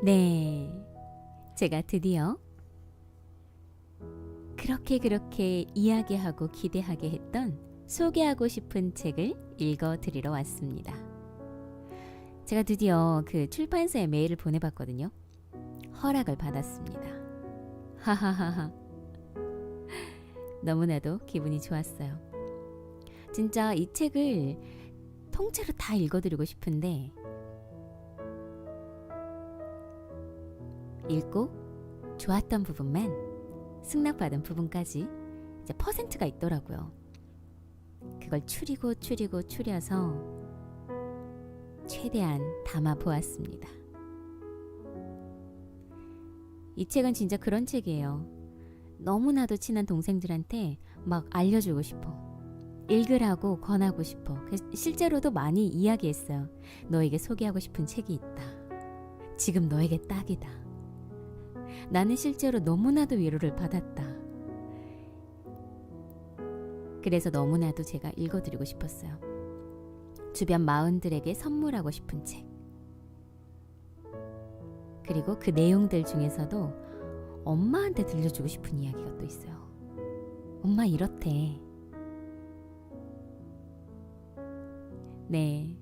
네, 제가 드디어 그렇게 이야기하고 기대하게 했던 소개하고 싶은 책을 읽어드리러 왔습니다. 제가 드디어 그 출판사에 메일을 보내봤거든요. 허락을 받았습니다. 하하하하. 너무나도 기분이 좋았어요. 진짜 이 책을 통째로 다 읽어드리고 싶은데 읽고 좋았던 부분만, 승낙받은 부분까지 이제 퍼센트가 있더라고요. 그걸 추려서 최대한 담아 보았습니다. 이 책은 진짜 그런 책이에요. 너무나도 친한 동생들한테 막 알려주고 싶어. 읽으라고 권하고 싶어. 실제로도 많이 이야기했어요. 너에게 소개하고 싶은 책이 있다. 지금 너에게 딱이다. 나는 실제로 너무나도 위로를 받았다. 그래서 너무나도 제가 읽어드리고 싶었어요. 주변 마흔들에게 선물하고 싶은 책. 그리고 그 내용들 중에서도 엄마한테 들려주고 싶은 이야기가 또 있어요. 엄마 이렇대. 네.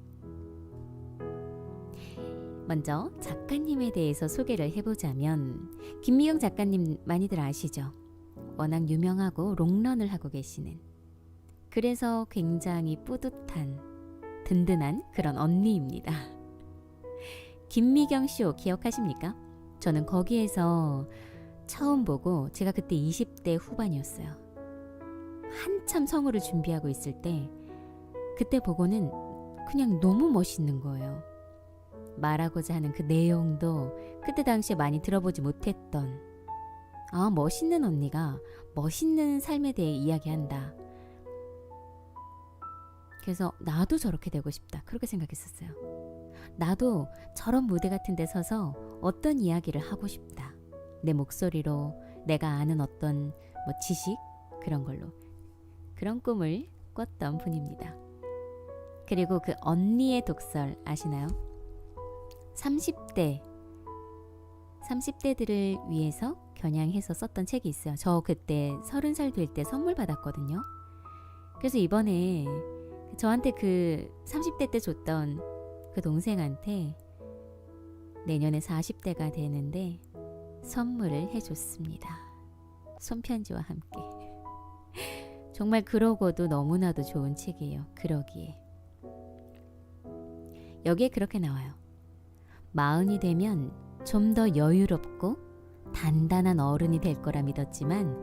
먼저 작가님에 대해서 소개를 해보자면 김미경 작가님 많이들 아시죠? 워낙 유명하고 롱런을 하고 계시는, 그래서 굉장히 뿌듯한 든든한 그런 언니입니다. 김미경 쇼 기억하십니까? 저는 거기에서 처음 보고 제가 그때 20대 후반이었어요. 한참 성우를 준비하고 있을 때 그때 보고는 그냥 너무 멋있는 거예요. 말하고자 하는 그 내용도 그때 당시에 많이 들어보지 못했던, 멋있는 언니가 멋있는 삶에 대해 이야기한다. 그래서 나도 저렇게 되고 싶다. 그렇게 생각했었어요. 나도 저런 무대 같은 데 서서 어떤 이야기를 하고 싶다. 내 목소리로, 내가 아는 어떤 지식, 그런 걸로. 그런 꿈을 꿨던 분입니다. 그리고 그 언니의 독설 아시나요? 30대들을 위해서 겨냥해서 썼던 책이 있어요. 저 그때 30살 될 때 선물 받았거든요. 그래서 이번에 저한테 그 30대 때 줬던 그 동생한테 내년에 40대가 되는데 선물을 해줬습니다. 손편지와 함께. 정말 그러고도 너무나도 좋은 책이에요. 그러기에. 여기에 그렇게 나와요. 40이 되면 좀 더 여유롭고 단단한 어른이 될 거라 믿었지만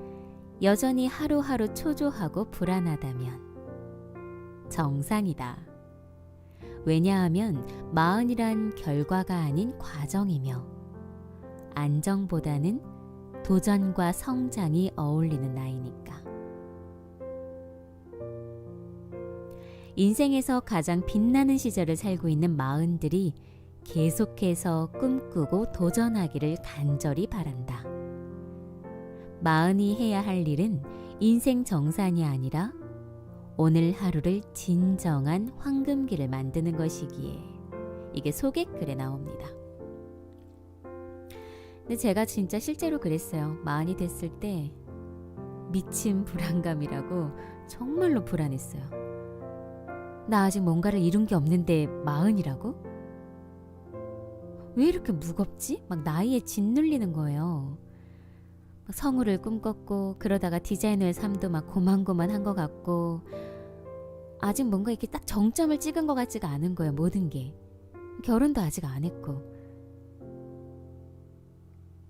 여전히 하루하루 초조하고 불안하다면 정상이다. 왜냐하면 40이란 결과가 아닌 과정이며 안정보다는 도전과 성장이 어울리는 나이니까. 인생에서 가장 빛나는 시절을 살고 있는 40들이 계속해서 꿈꾸고 도전하기를 간절히 바란다. 40이 해야 할 일은 인생 정산이 아니라 오늘 하루를 진정한 황금기를 만드는 것이기에. 이게 소개글에 나옵니다. 근데 제가 진짜 실제로 그랬어요. 40이 됐을 때 미친 불안감이라고 정말로 불안했어요. 나 아직 뭔가를 이룬 게 없는데 40이라고? 왜 이렇게 무겁지? 막 나이에 짓눌리는 거예요. 막 성우를 꿈꿨고 그러다가 디자이너의 삶도 막 고만고만한 것 같고 아직 뭔가 이렇게 딱 정점을 찍은 것 같지가 않은 거예요. 모든 게. 결혼도 아직 안 했고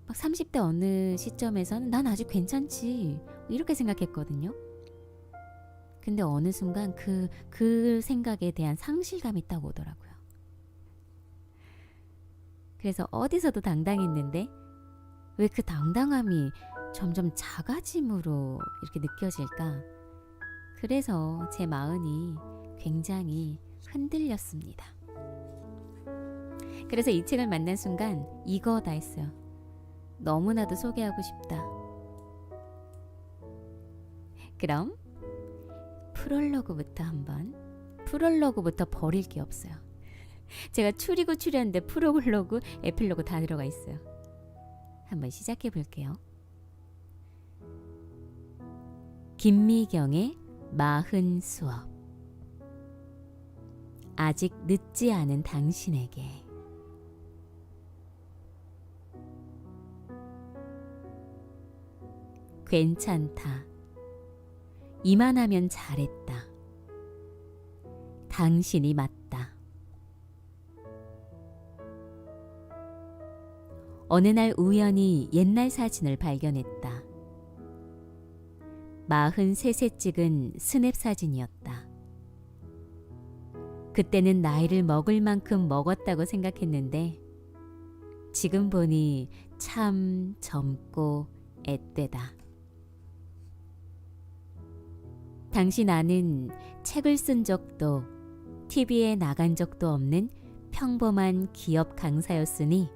막 30대 어느 시점에서는 난 아직 괜찮지 이렇게 생각했거든요. 근데 어느 순간 그 생각에 대한 상실감이 딱 오더라고요. 그래서 어디서도 당당했는데 왜 그 당당함이 점점 작아짐으로 이렇게 느껴질까? 그래서 제 마음이 굉장히 흔들렸습니다. 그래서 이 책을 만난 순간 이거다 했어요. 너무나도 소개하고 싶다. 그럼 프롤로그부터 버릴 게 없어요. 제가 추리고 추렸는데 프로글로그, 에필로그 다 들어가 있어요. 한번 시작해 볼게요. 김미경의 마흔 수업. 아직 늦지 않은 당신에게. 괜찮다. 이만하면 잘했다. 당신이 맞다. 어느 날 우연히 옛날 사진을 발견했다. 43세 찍은 스냅 사진이었다. 그때는 나이를 먹을 만큼 먹었다고 생각했는데 지금 보니 참 젊고 앳되다. 당시 나는 책을 쓴 적도 TV에 나간 적도 없는 평범한 기업 강사였으니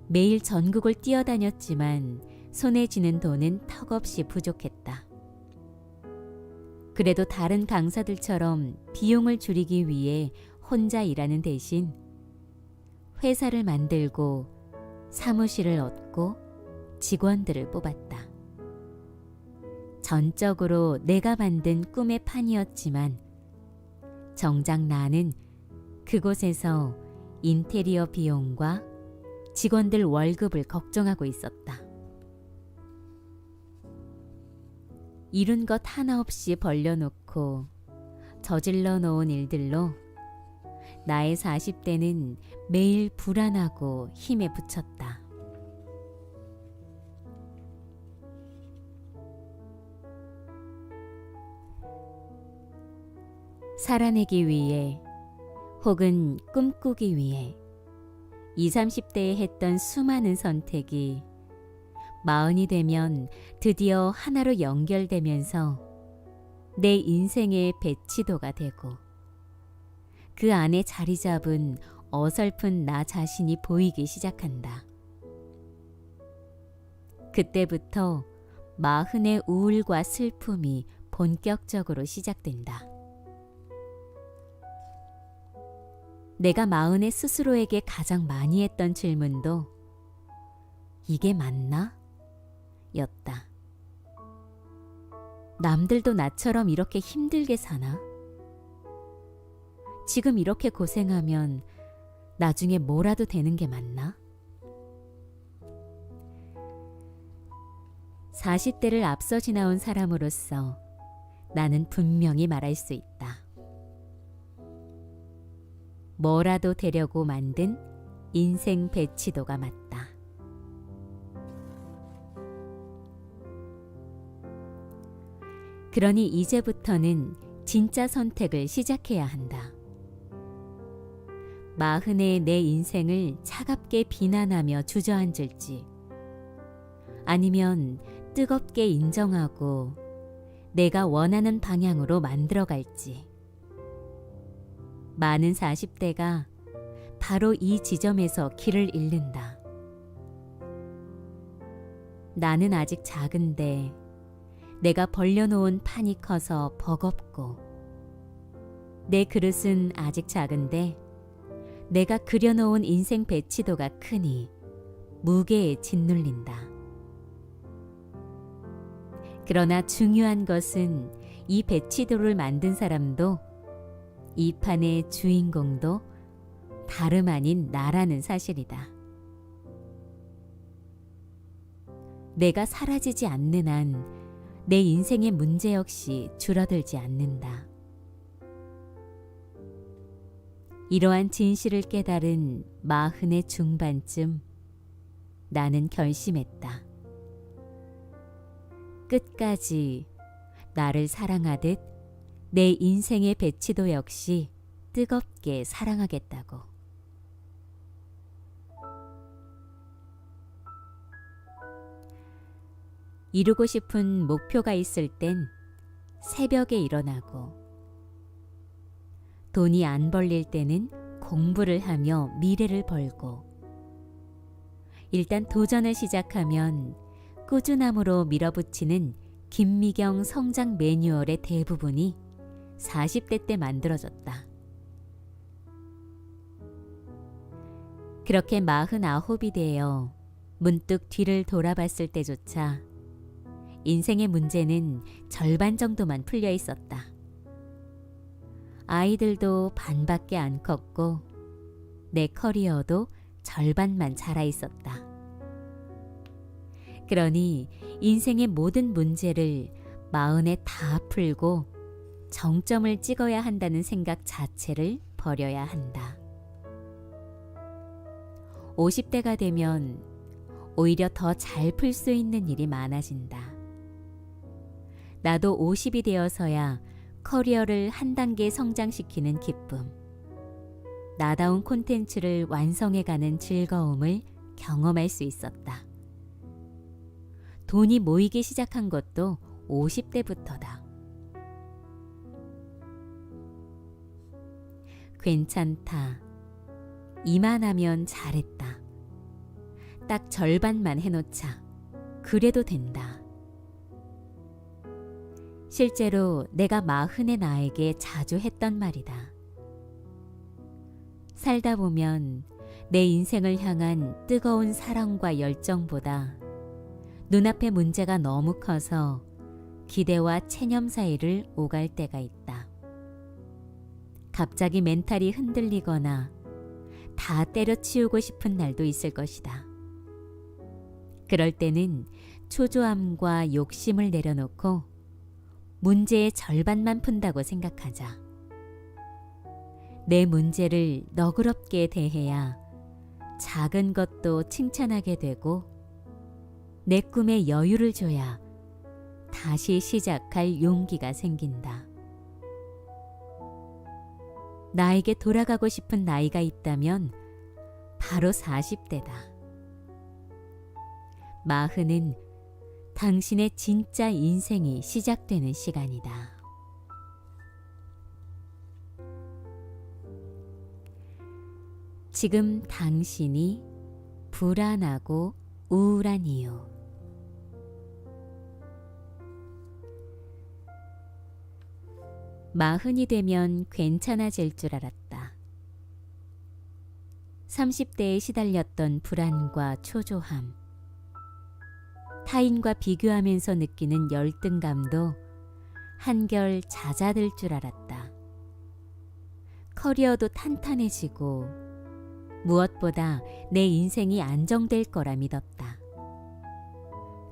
매일 전국을 뛰어다녔지만 손에 쥐는 돈은 턱없이 부족했다. 그래도 다른 강사들처럼 비용을 줄이기 위해 혼자 일하는 대신 회사를 만들고 사무실을 얻고 직원들을 뽑았다. 전적으로 내가 만든 꿈의 판이었지만 정작 나는 그곳에서 인테리어 비용과 직원들 월급을 걱정하고 있었다. 이룬 것 하나 없이 벌려놓고 저질러 놓은 일들로 나의 40대는 매일 불안하고 힘에 부쳤다. 살아내기 위해 혹은 꿈꾸기 위해 20, 30대에 했던 수많은 선택이 마흔이 되면 드디어 하나로 연결되면서 내 인생의 배치도가 되고 그 안에 자리 잡은 어설픈 나 자신이 보이기 시작한다. 그때부터 마흔의 우울과 슬픔이 본격적으로 시작된다. 내가 마흔에 스스로에게 가장 많이 했던 질문도 이게 맞나? 였다. 남들도 나처럼 이렇게 힘들게 사나? 지금 이렇게 고생하면 나중에 뭐라도 되는 게 맞나? 40대를 앞서 지나온 사람으로서 나는 분명히 말할 수 있다. 뭐라도 되려고 만든 인생 배치도가 맞다. 그러니 이제부터는 진짜 선택을 시작해야 한다. 마흔의 내 인생을 차갑게 비난하며 주저앉을지, 아니면 뜨겁게 인정하고 내가 원하는 방향으로 만들어갈지. 많은 40대가 바로 이 지점에서 길을 잃는다. 나는 아직 작은데 내가 벌려놓은 판이 커서 버겁고, 내 그릇은 아직 작은데 내가 그려놓은 인생 배치도가 크니 무게에 짓눌린다. 그러나 중요한 것은 이 배치도를 만든 사람도 이 판의 주인공도 다름 아닌 나라는 사실이다. 내가 사라지지 않는 한 내 인생의 문제 역시 줄어들지 않는다. 이러한 진실을 깨달은 마흔의 중반쯤 나는 결심했다. 끝까지 나를 사랑하듯 내 인생의 배치도 역시 뜨겁게 사랑하겠다고. 이루고 싶은 목표가 있을 땐 새벽에 일어나고, 돈이 안 벌릴 때는 공부를 하며 미래를 벌고, 일단 도전을 시작하면 꾸준함으로 밀어붙이는 김미경 성장 매뉴얼의 대부분이 40대 때 만들어졌다. 그렇게 49이 되어 문득 뒤를 돌아봤을 때조차 인생의 문제는 절반 정도만 풀려 있었다. 아이들도 반밖에 안 컸고 내 커리어도 절반만 자라 있었다. 그러니 인생의 모든 문제를 40에 다 풀고 정점을 찍어야 한다는 생각 자체를 버려야 한다. 50대가 되면 오히려 더 잘 풀 수 있는 일이 많아진다. 나도 50이 되어서야 커리어를 한 단계 성장시키는 기쁨, 나다운 콘텐츠를 완성해가는 즐거움을 경험할 수 있었다. 돈이 모이기 시작한 것도 50대부터다. 괜찮다. 이만하면 잘했다. 딱 절반만 해놓자. 그래도 된다. 실제로 내가 40의 나에게 자주 했던 말이다. 살다 보면 내 인생을 향한 뜨거운 사랑과 열정보다 눈앞의 문제가 너무 커서 기대와 체념 사이를 오갈 때가 있다. 갑자기 멘탈이 흔들리거나 다 때려치우고 싶은 날도 있을 것이다. 그럴 때는 초조함과 욕심을 내려놓고 문제의 절반만 푼다고 생각하자. 내 문제를 너그럽게 대해야 작은 것도 칭찬하게 되고 내 꿈에 여유를 줘야 다시 시작할 용기가 생긴다. 나에게 돌아가고 싶은 나이가 있다면 바로 40대다. 40은 당신의 진짜 인생이 시작되는 시간이다. 지금 당신이 불안하고 우울한 이유. 마흔이 되면 괜찮아질 줄 알았다. 30대에 시달렸던 불안과 초조함, 타인과 비교하면서 느끼는 열등감도 한결 잦아들 줄 알았다. 커리어도 탄탄해지고 무엇보다 내 인생이 안정될 거라 믿었다.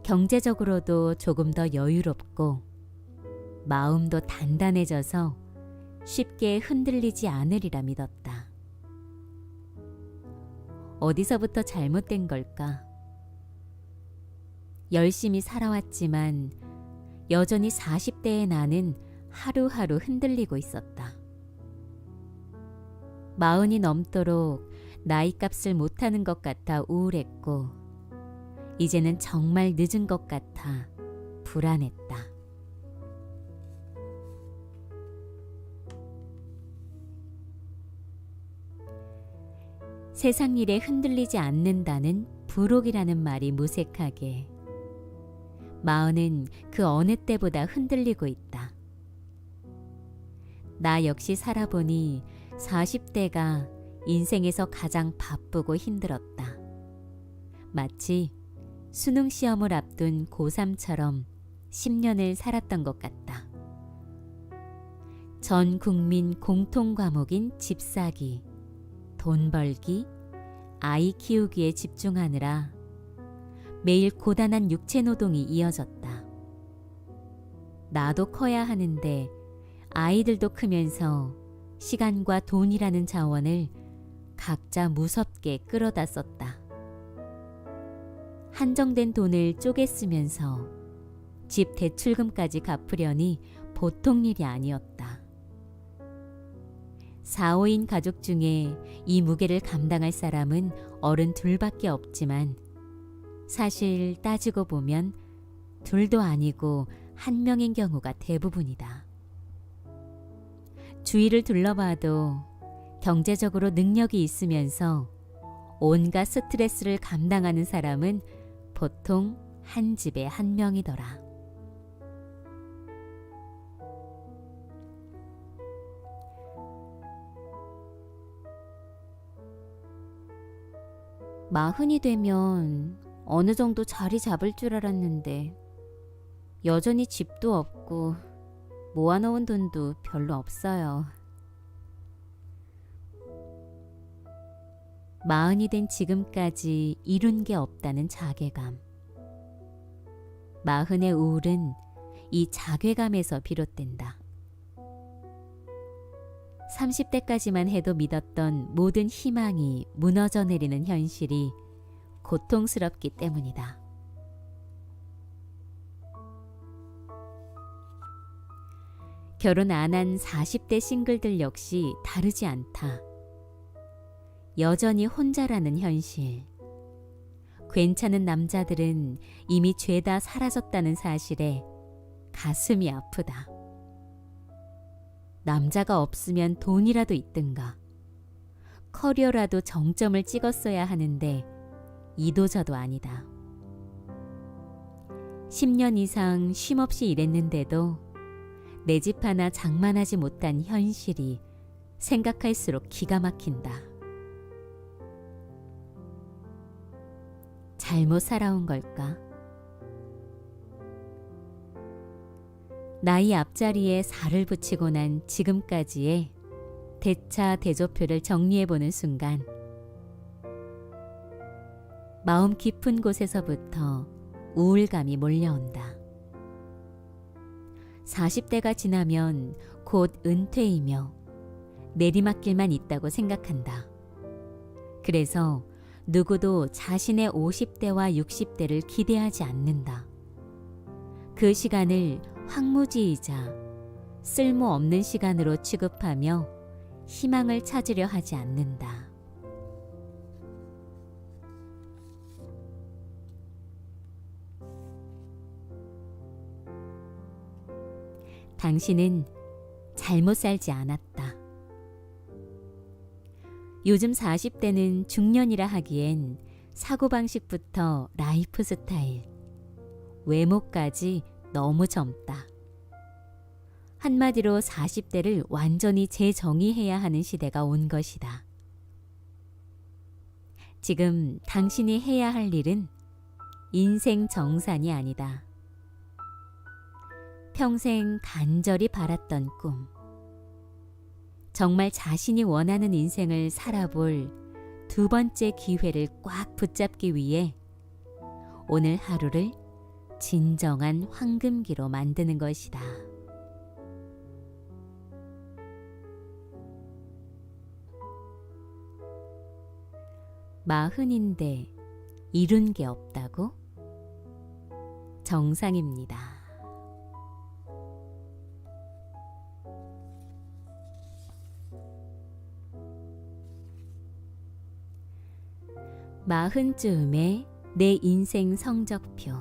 경제적으로도 조금 더 여유롭고 마음도 단단해져서 쉽게 흔들리지 않으리라 믿었다. 어디서부터 잘못된 걸까? 열심히 살아왔지만 여전히 40대의 나는 하루하루 흔들리고 있었다. 40이 넘도록 나이값을 못하는 것 같아 우울했고 이제는 정말 늦은 것 같아 불안했다. 세상 일에 흔들리지 않는다는 부록이라는 말이 무색하게 40은 그 어느 때보다 흔들리고 있다. 나 역시 살아보니 40대가 인생에서 가장 바쁘고 힘들었다. 마치 수능 시험을 앞둔 고3처럼 10년을 살았던 것 같다. 전 국민 공통 과목인 집 사기, 돈 벌기, 아이 키우기에 집중하느라 매일 고단한 육체 노동이 이어졌다. 나도 커야 하는데 아이들도 크면서 시간과 돈이라는 자원을 각자 무섭게 끌어다 썼다. 한정된 돈을 쪼개 쓰면서 집 대출금까지 갚으려니 보통 일이 아니었다. 4, 5인 가족 중에 이 무게를 감당할 사람은 어른 둘밖에 없지만 사실 따지고 보면 둘도 아니고 한 명인 경우가 대부분이다. 주위를 둘러봐도 경제적으로 능력이 있으면서 온갖 스트레스를 감당하는 사람은 보통 한 집에 한 명이더라. 마흔이 되면 어느 정도 자리 잡을 줄 알았는데 여전히 집도 없고 모아놓은 돈도 별로 없어요. 마흔이 된 지금까지 이룬 게 없다는 자괴감. 마흔의 우울은 이 자괴감에서 비롯된다. 30대까지만 해도 믿었던 모든 희망이 무너져 내리는 현실이 고통스럽기 때문이다. 결혼 안 한 40대 싱글들 역시 다르지 않다. 여전히 혼자라는 현실. 괜찮은 남자들은 이미 죄다 사라졌다는 사실에 가슴이 아프다. 남자가 없으면 돈이라도 있든가, 커리어라도 정점을 찍었어야 하는데 이도저도 아니다. 10년 이상 쉼없이 일했는데도 내 집 하나 장만하지 못한 현실이 생각할수록 기가 막힌다. 잘못 살아온 걸까? 나이 앞자리에 4를 붙이고 난 지금까지의 대차 대조표를 정리해보는 순간 마음 깊은 곳에서부터 우울감이 몰려온다. 40대가 지나면 곧 은퇴이며 내리막길만 있다고 생각한다. 그래서 누구도 자신의 50대와 60대를 기대하지 않는다. 그 시간을 황무지이자 쓸모없는 시간으로 취급하며 희망을 찾으려 하지 않는다. 당신은 잘못 살지 않았다. 요즘 40대는 중년이라 하기엔 사고방식부터 라이프 스타일, 외모까지 너무 젊다. 한마디로 40대를 완전히 재정의해야 하는 시대가 온 것이다. 지금 당신이 해야 할 일은 인생 정산이 아니다. 평생 간절히 바랐던 꿈, 정말 자신이 원하는 인생을 살아볼 두 번째 기회를 꽉 붙잡기 위해 오늘 하루를 진정한 황금기로 만드는 것이다. 마흔인데 이룬 게 없다고? 정상입니다. 마흔쯤에 내 인생 성적표.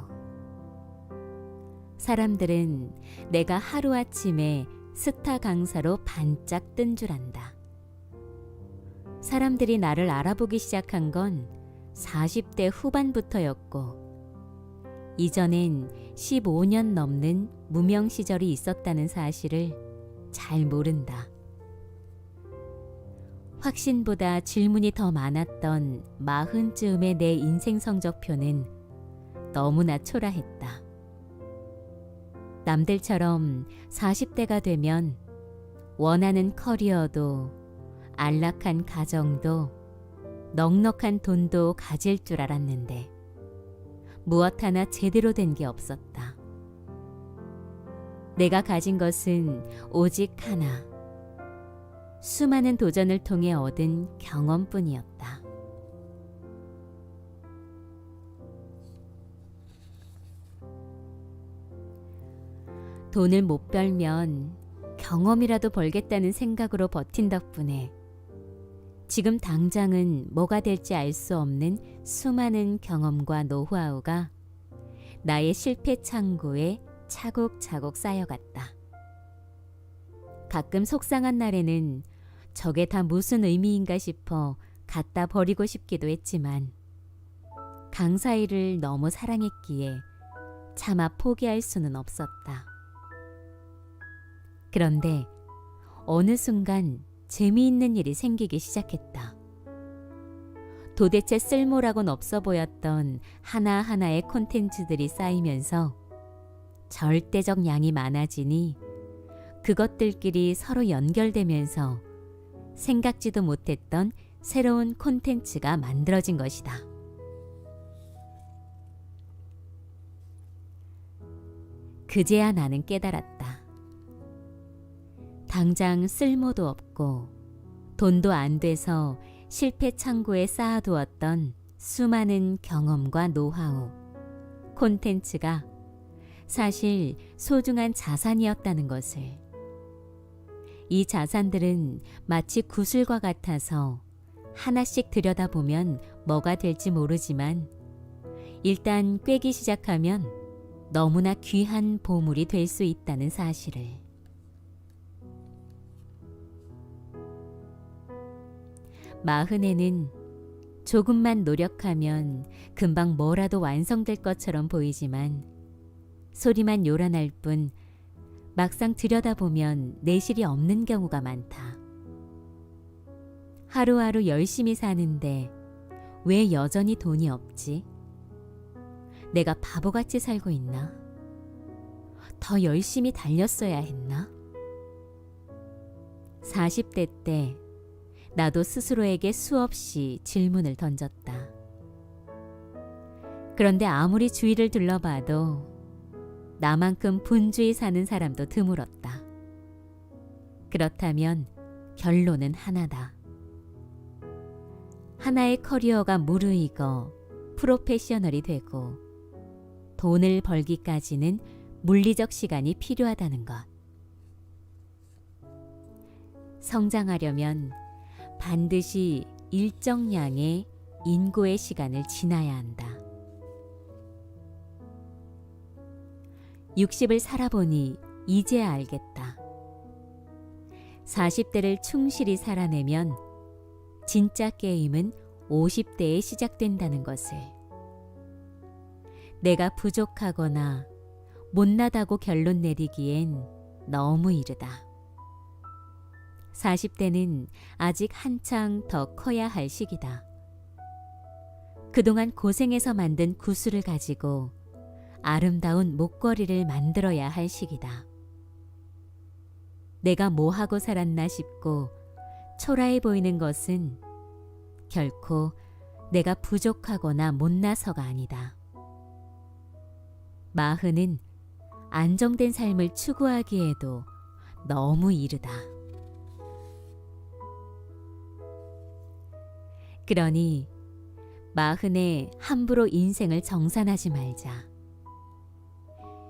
사람들은 내가 하루아침에 스타 강사로 반짝 뜬 줄 안다. 사람들이 나를 알아보기 시작한 건 40대 후반부터였고, 이전엔 15년 넘는 무명 시절이 있었다는 사실을 잘 모른다. 확신보다 질문이 더 많았던 마흔쯤의 내 인생 성적표는 너무나 초라했다. 남들처럼 40대가 되면 원하는 커리어도 안락한 가정도 넉넉한 돈도 가질 줄 알았는데 무엇 하나 제대로 된 게 없었다. 내가 가진 것은 오직 하나, 수많은 도전을 통해 얻은 경험뿐이었다. 돈을 못 벌면 경험이라도 벌겠다는 생각으로 버틴 덕분에 지금 당장은 뭐가 될지 알 수 없는 수많은 경험과 노하우가 나의 실패 창고에 차곡차곡 쌓여갔다. 가끔 속상한 날에는 저게 다 무슨 의미인가 싶어 갖다 버리고 싶기도 했지만 강사 일을 너무 사랑했기에 차마 포기할 수는 없었다. 그런데 어느 순간 재미있는 일이 생기기 시작했다. 도대체 쓸모라곤 없어 보였던 하나하나의 콘텐츠들이 쌓이면서 절대적 양이 많아지니 그것들끼리 서로 연결되면서 생각지도 못했던 새로운 콘텐츠가 만들어진 것이다. 그제야 나는 깨달았다. 당장 쓸모도 없고 돈도 안 돼서 실패 창고에 쌓아두었던 수많은 경험과 노하우, 콘텐츠가 사실 소중한 자산이었다는 것을. 이 자산들은 마치 구슬과 같아서 하나씩 들여다보면 뭐가 될지 모르지만 일단 꿰기 시작하면 너무나 귀한 보물이 될 수 있다는 사실을. 마흔에는 조금만 노력하면 금방 뭐라도 완성될 것처럼 보이지만 소리만 요란할 뿐 막상 들여다보면 내실이 없는 경우가 많다. 하루하루 열심히 사는데 왜 여전히 돈이 없지? 내가 바보같이 살고 있나? 더 열심히 달렸어야 했나? 40대 때 나도 스스로에게 수없이 질문을 던졌다. 그런데 아무리 주위를 둘러봐도 나만큼 분주히 사는 사람도 드물었다. 그렇다면 결론은 하나다. 하나의 커리어가 무르익어 프로페셔널이 되고 돈을 벌기까지는 물리적 시간이 필요하다는 것. 성장하려면 반드시 일정량의 인고의 시간을 지나야 한다. 60을 살아보니 이제야 알겠다. 40대를 충실히 살아내면 진짜 게임은 50대에 시작된다는 것을. 내가 부족하거나 못나다고 결론 내리기엔 너무 이르다. 40대는 아직 한창 더 커야 할 시기다. 그동안 고생해서 만든 구슬을 가지고 아름다운 목걸이를 만들어야 할 시기다. 내가 뭐 하고 살았나 싶고 초라해 보이는 것은 결코 내가 부족하거나 못나서가 아니다. 마흔은 안정된 삶을 추구하기에도 너무 이르다. 그러니 마흔에 함부로 인생을 정산하지 말자.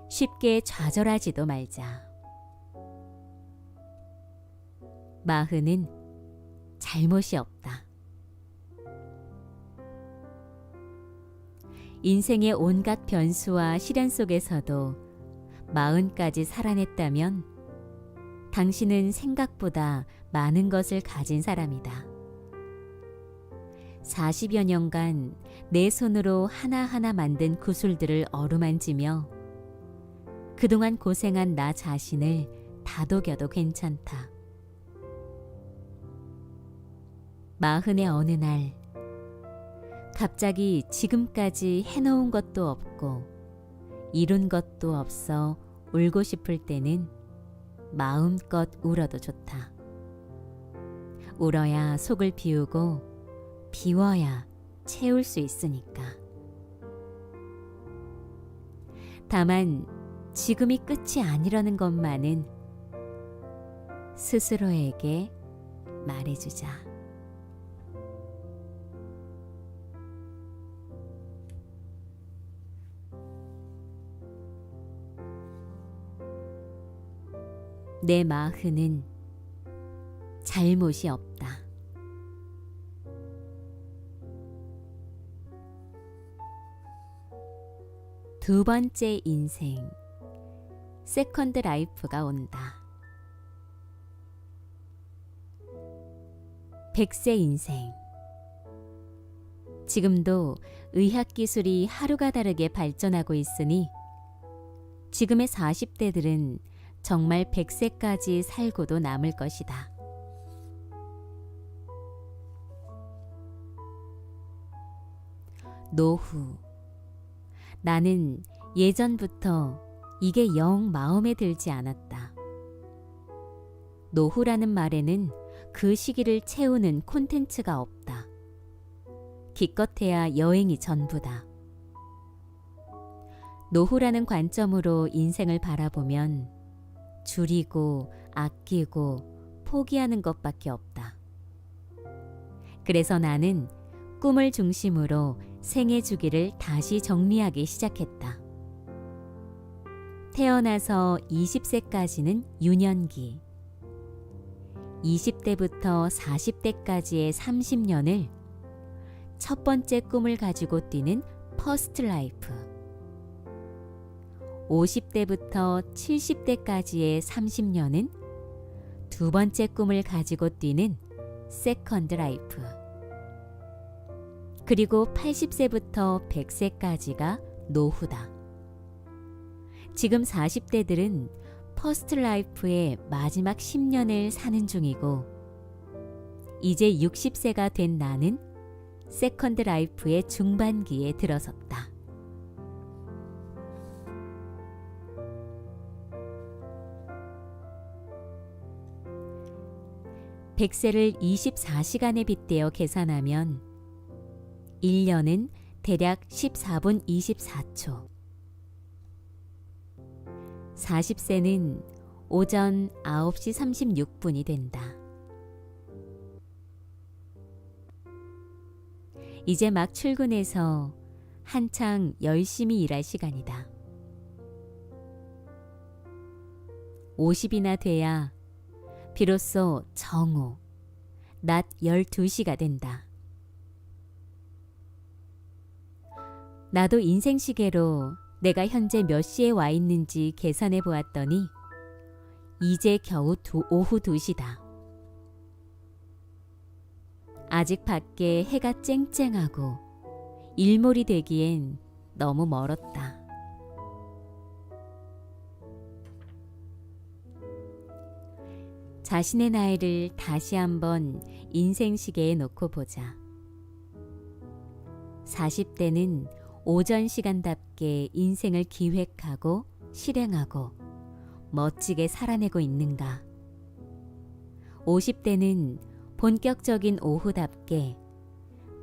쉽게 좌절하지도 말자. 마흔은 잘못이 없다. 인생의 온갖 변수와 시련 속에서도 마흔까지 살아냈다면 당신은 생각보다 많은 것을 가진 사람이다. 40여 년간 내 손으로 하나하나 만든 구슬들을 어루만지며 그동안 고생한 나 자신을 다독여도 괜찮다. 마흔의 어느 날 갑자기 지금까지 해놓은 것도 없고 이룬 것도 없어 울고 싶을 때는 마음껏 울어도 좋다. 울어야 속을 비우고 비워야 채울 수 있으니까. 다만 지금이 끝이 아니라는 것만은 스스로에게 말해주자. 내 마흔은 잘못이 없다. 두 번째 인생, 세컨드 라이프가 온다. 100세 인생. 지금도 의학기술이 하루가 다르게 발전하고 있으니 지금의 40대들은 정말 100세까지 살고도 남을 것이다. 노후. 나는 예전부터 이게 영 마음에 들지 않았다. 노후라는 말에는 그 시기를 채우는 콘텐츠가 없다. 기껏해야 여행이 전부다. 노후라는 관점으로 인생을 바라보면 줄이고 아끼고 포기하는 것밖에 없다. 그래서 나는 꿈을 중심으로 생애 주기를 다시 정리하기 시작했다. 태어나서 20세까지는 유년기, 20대부터 40대까지의 30년을 첫 번째 꿈을 가지고 뛰는 퍼스트 라이프, 50대부터 70대까지의 30년은 두 번째 꿈을 가지고 뛰는 세컨드 라이프, 그리고 80세부터 100세까지가 노후다. 지금 40대들은 퍼스트 라이프의 마지막 10년을 사는 중이고, 이제 60세가 된 나는 세컨드 라이프의 중반기에 들어섰다. 백세를 24시간에 빗대어 계산하면 1년은 대략 14분 24초. 40세는 오전 9시 36분이 된다. 이제 막 출근해서 한창 열심히 일할 시간이다. 50이나 돼야 비로소 정오, 낮 12시가 된다. 나도 인생 시계로 내가 현재 몇 시에 와 있는지 계산해 보았더니 이제 겨우 오후 2시다. 아직 밖에 해가 쨍쨍하고 일몰이 되기엔 너무 멀었다. 자신의 나이를 다시 한번 인생 시계에 놓고 보자. 40대는 오전 시간답게 인생을 기획하고 실행하고 멋지게 살아내고 있는가? 50대는 본격적인 오후답게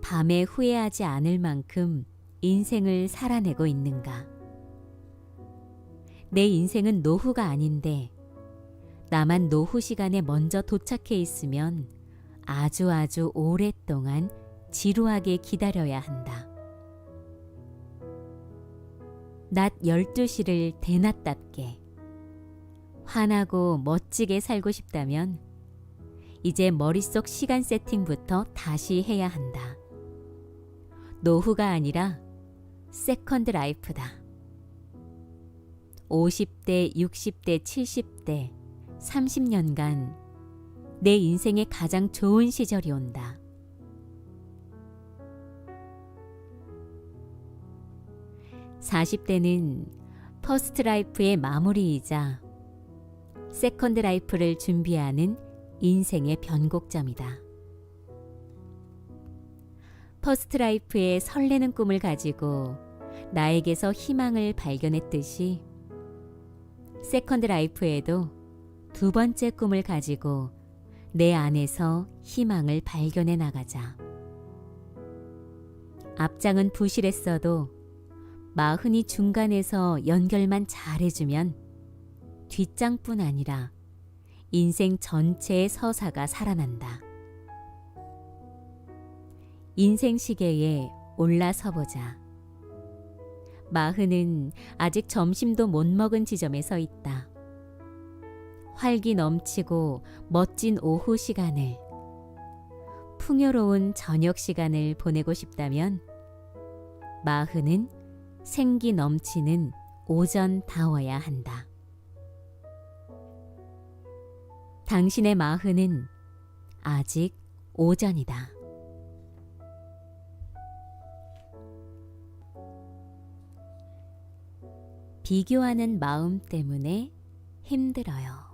밤에 후회하지 않을 만큼 인생을 살아내고 있는가? 내 인생은 노후가 아닌데 나만 노후 시간에 먼저 도착해 있으면 아주 오랫동안 지루하게 기다려야 한다. 낮 12시를 대낮답게 환하고 멋지게 살고 싶다면 이제 머릿속 시간 세팅부터 다시 해야 한다. 노후가 아니라 세컨드 라이프다. 50대, 60대, 70대, 30년간 내 인생의 가장 좋은 시절이 온다. (40대는) 퍼스트 라이프의 마무리이자 세컨드 라이프를 준비하는 인생의 변곡점이다. 퍼스트 라이프의 설레는 꿈을 가지고 나에게서 희망을 발견했듯이 세컨드 라이프에도 두 번째 꿈을 가지고 내 안에서 희망을 발견해 나가자. 앞장은 부실했어도 마흔이 중간에서 연결만 잘해주면 뒷장뿐 아니라 인생 전체의 서사가 살아난다. 인생 시계에 올라서보자. 마흔은 아직 점심도 못 먹은 지점에 서 있다. 활기 넘치고 멋진 오후 시간을, 풍요로운 저녁 시간을 보내고 싶다면 마흔은 생기 넘치는 오전다워야 한다. 당신의 마흔은 아직 오전이다. 비교하는 마음 때문에 힘들어요.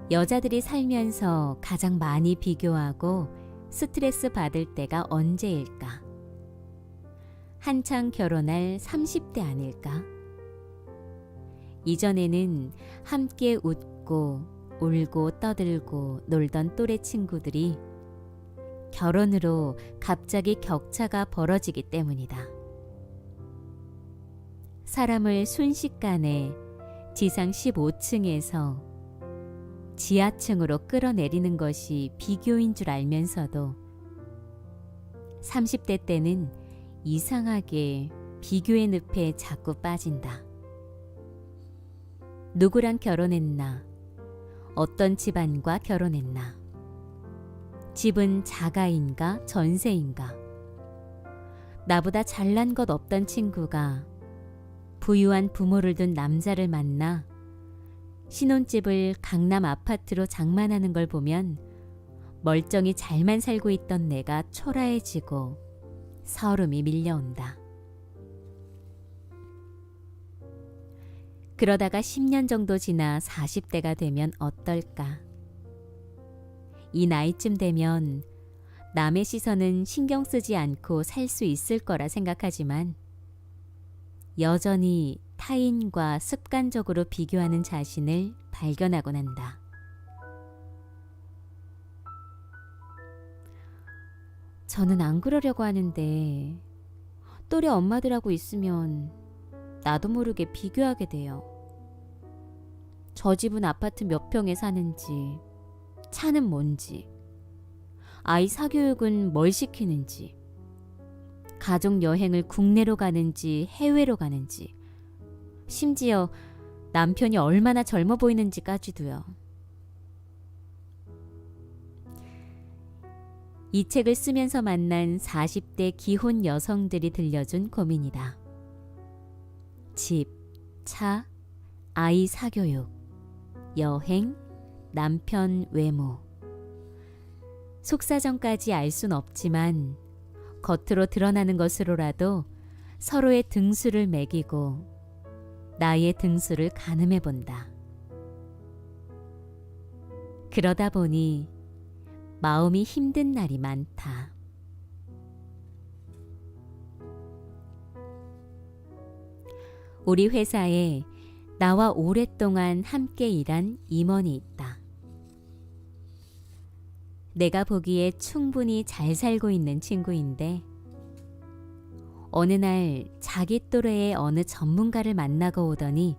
여자들이 살면서 가장 많이 비교하고 스트레스 받을 때가 언제일까? 한창 결혼할 30대 아닐까? 이전에는 함께 웃고 울고 떠들고 놀던 또래 친구들이 결혼으로 갑자기 격차가 벌어지기 때문이다. 사람을 순식간에 지상 15층에서 지하층으로 끌어내리는 것이 비교인 줄 알면서도 30대 때는 이상하게 비교의 늪에 자꾸 빠진다. 누구랑 결혼했나? 어떤 집안과 결혼했나? 집은 자가인가 전세인가? 나보다 잘난 것 없던 친구가 부유한 부모를 둔 남자를 만나 신혼집을 강남 아파트로 장만하는 걸 보면 멀쩡히 잘만 살고 있던 내가 초라해지고 서름이 밀려온다. 그러다가 10년 정도 지나 40대가 되면 어떨까? 이 나이쯤 되면 남의 시선은 신경 쓰지 않고 살 수 있을 거라 생각하지만 여전히 타인과 습관적으로 비교하는 자신을 발견하곤 한다. 저는 안 그러려고 하는데 또래 엄마들하고 있으면 나도 모르게 비교하게 돼요. 저 집은 아파트 몇 평에 사는지, 차는 뭔지, 아이 사교육은 뭘 시키는지, 가족 여행을 국내로 가는지 해외로 가는지, 심지어 남편이 얼마나 젊어 보이는지까지도요. 이 책을 쓰면서 만난 40대 기혼 여성들이 들려준 고민이다. 집, 차, 아이 사교육, 여행, 남편 외모. 속사정까지 알 순 없지만 겉으로 드러나는 것으로라도 서로의 등수를 매기고 나의 등수를 가늠해 본다. 그러다 보니 마음이 힘든 날이 많다. 우리 회사에 나와 오랫동안 함께 일한 임원이 있다. 내가 보기에 충분히 잘 살고 있는 친구인데 어느 날 자기 또래의 어느 전문가를 만나고 오더니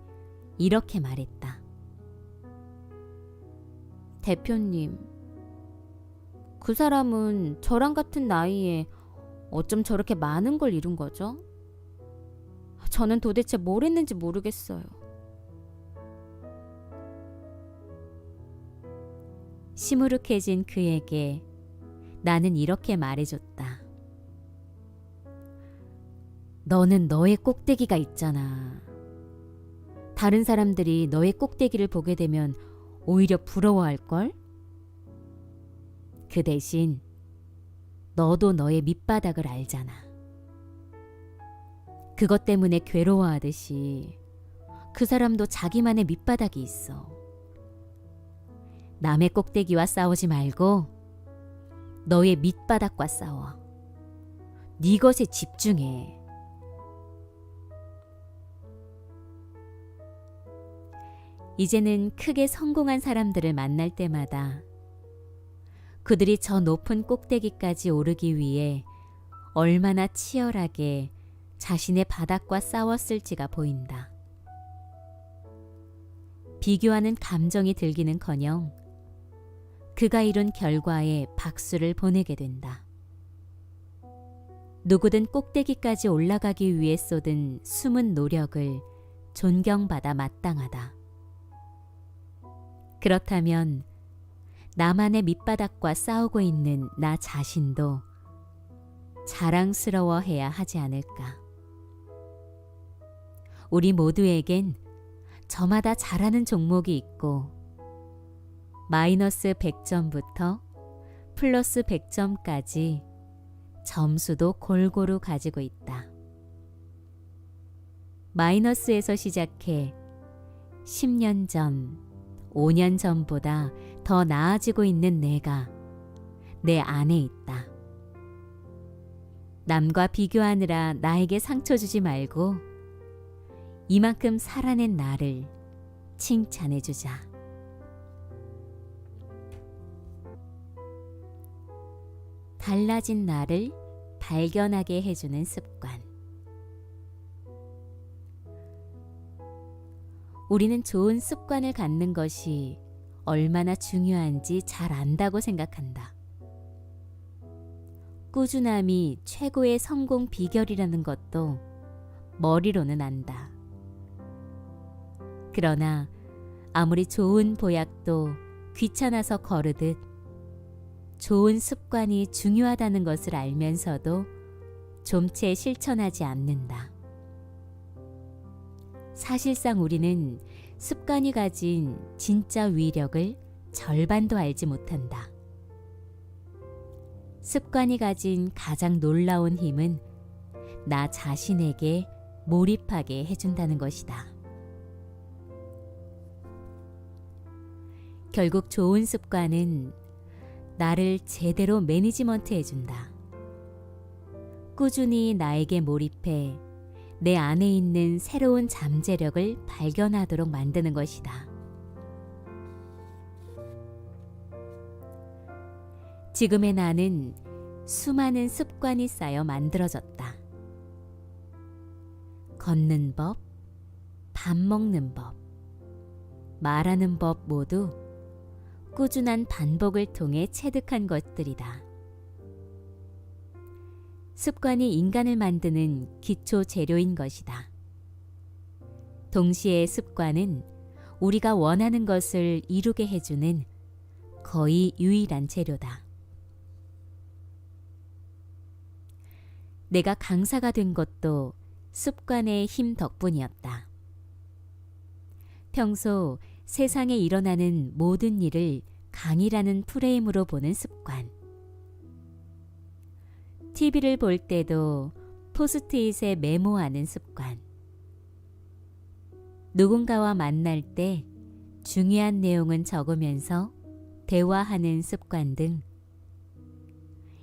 이렇게 말했다. 대표님, 그 사람은 저랑 같은 나이에 어쩜 저렇게 많은 걸 이룬 거죠? 저는 도대체 뭘 했는지 모르겠어요. 시무룩해진 그에게 나는 이렇게 말해줬다. 너는 너의 꼭대기가 있잖아. 다른 사람들이 너의 꼭대기를 보게 되면 오히려 부러워할걸? 그 대신 너도 너의 밑바닥을 알잖아. 그것 때문에 괴로워하듯이 그 사람도 자기만의 밑바닥이 있어. 남의 꼭대기와 싸우지 말고 너의 밑바닥과 싸워. 네 것에 집중해. 이제는 크게 성공한 사람들을 만날 때마다 그들이 저 높은 꼭대기까지 오르기 위해 얼마나 치열하게 자신의 바닥과 싸웠을지가 보인다. 비교하는 감정이 들기는커녕 그가 이룬 결과에 박수를 보내게 된다. 누구든 꼭대기까지 올라가기 위해 쏟은 숨은 노력을 존경받아 마땅하다. 그렇다면 나만의 밑바닥과 싸우고 있는 나 자신도 자랑스러워해야 하지 않을까. 우리 모두에겐 저마다 잘하는 종목이 있고 마이너스 100점부터 플러스 100점까지 점수도 골고루 가지고 있다. 마이너스에서 시작해 10년 전, 5년 전보다 더 나아지고 있는 내가 내 안에 있다. 남과 비교하느라 나에게 상처 주지 말고 이만큼 살아낸 나를 칭찬해 주자. 달라진 나를 발견하게 해주는 습관. 우리는 좋은 습관을 갖는 것이 얼마나 중요한지 잘 안다고 생각한다. 꾸준함이 최고의 성공 비결이라는 것도 머리로는 안다. 그러나 아무리 좋은 보약도 귀찮아서 거르듯 좋은 습관이 중요하다는 것을 알면서도 좀채 실천하지 않는다. 사실상 우리는 습관이 가진 진짜 위력을 절반도 알지 못한다. 습관이 가진 가장 놀라운 힘은 나 자신에게 몰입하게 해준다는 것이다. 결국 좋은 습관은 나를 제대로 매니지먼트 해준다. 꾸준히 나에게 몰입해 내 안에 있는 새로운 잠재력을 발견하도록 만드는 것이다. 지금의 나는 수많은 습관이 쌓여 만들어졌다. 걷는 법, 밥 먹는 법, 말하는 법 모두 꾸준한 반복을 통해 체득한 것들이다. 습관이 인간을 만드는 기초 재료인 것이다. 동시에 습관은 우리가 원하는 것을 이루게 해주는 거의 유일한 재료다. 내가 강사가 된 것도 습관의 힘 덕분이었다. 평소 세상에 일어나는 모든 일을 강의라는 프레임으로 보는 습관. TV를 볼 때도 포스트잇에 메모하는 습관. 누군가와 만날 때 중요한 내용은 적으면서 대화하는 습관 등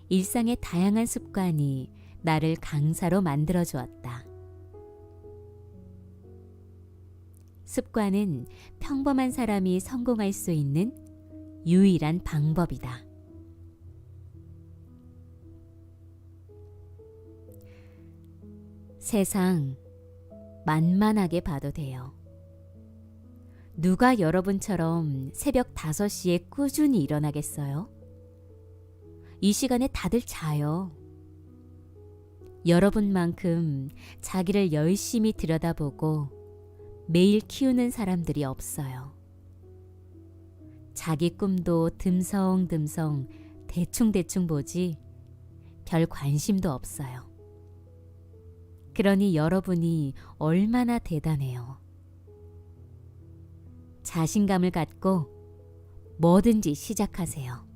일상의 다양한 습관이 나를 강사로 만들어 주었다. 습관은 평범한 사람이 성공할 수 있는 유일한 방법이다. 세상 만만하게 봐도 돼요. 누가 여러분처럼 새벽 5시에 꾸준히 일어나겠어요? 이 시간에 다들 자요. 여러분만큼 자기를 열심히 들여다보고 매일 키우는 사람들이 없어요. 자기 꿈도 듬성듬성 대충대충 보지 별 관심도 없어요. 그러니 여러분이 얼마나 대단해요. 자신감을 갖고 뭐든지 시작하세요.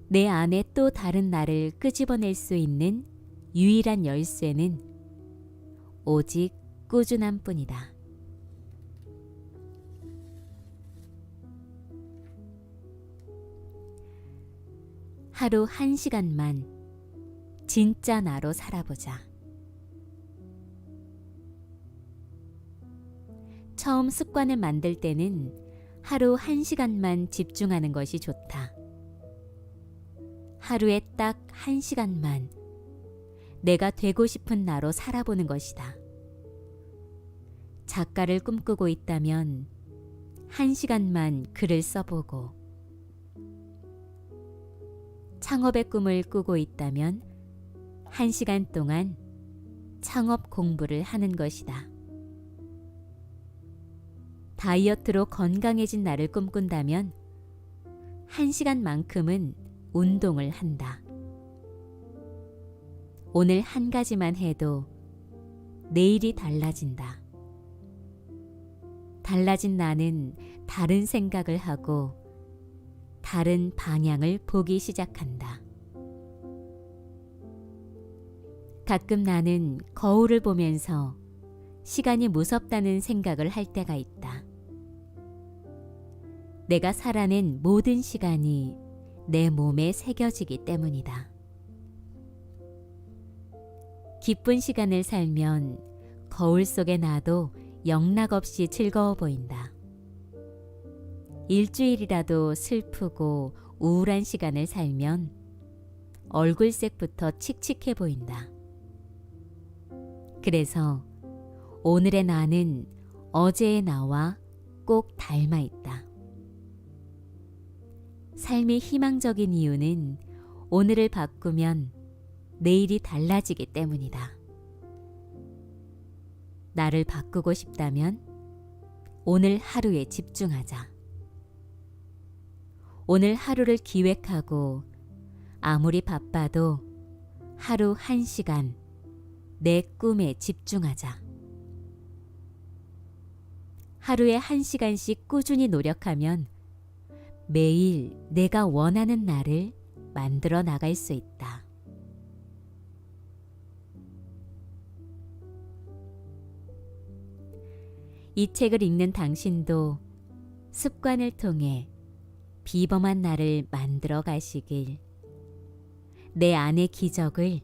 내 안에 또 다른 나를 끄집어낼 수 있는 유일한 열쇠는 오직 꾸준함뿐이다. 하루 1시간만 진짜 나로 살아보자. 처음 습관을 만들 때는 하루 1시간만 집중하는 것이 좋다. 하루에 딱 1시간만 내가 되고 싶은 나로 살아보는 것이다. 작가를 꿈꾸고 있다면 1시간만 글을 써보고, 창업의 꿈을 꾸고 있다면 1시간 동안 창업 공부를 하는 것이다. 다이어트로 건강해진 나를 꿈꾼다면 1시간만큼은 운동을 한다. 오늘 한 가지만 해도 내일이 달라진다. 달라진 나는 다른 생각을 하고 다른 방향을 보기 시작한다. 가끔 나는 거울을 보면서 시간이 무섭다는 생각을 할 때가 있다. 내가 살아낸 모든 시간이 내 몸에 새겨지기 때문이다. 기쁜 시간을 살면 거울 속의 나도 영락없이 즐거워 보인다. 일주일이라도 슬프고 우울한 시간을 살면 얼굴색부터 칙칙해 보인다. 그래서 오늘의 나는 어제의 나와 꼭 닮아 있다. 삶이 희망적인 이유는 오늘을 바꾸면 내일이 달라지기 때문이다. 나를 바꾸고 싶다면 오늘 하루에 집중하자. 오늘 하루를 기획하고 아무리 바빠도 하루 1시간 내 꿈에 집중하자. 하루에 1시간씩 꾸준히 노력하면 매일 내가 원하는 날을 만들어 나갈 수 있다. 이 책을 읽는 당신도 습관을 통해 비범한 나를 만들어 가시길, 내 안의 기적을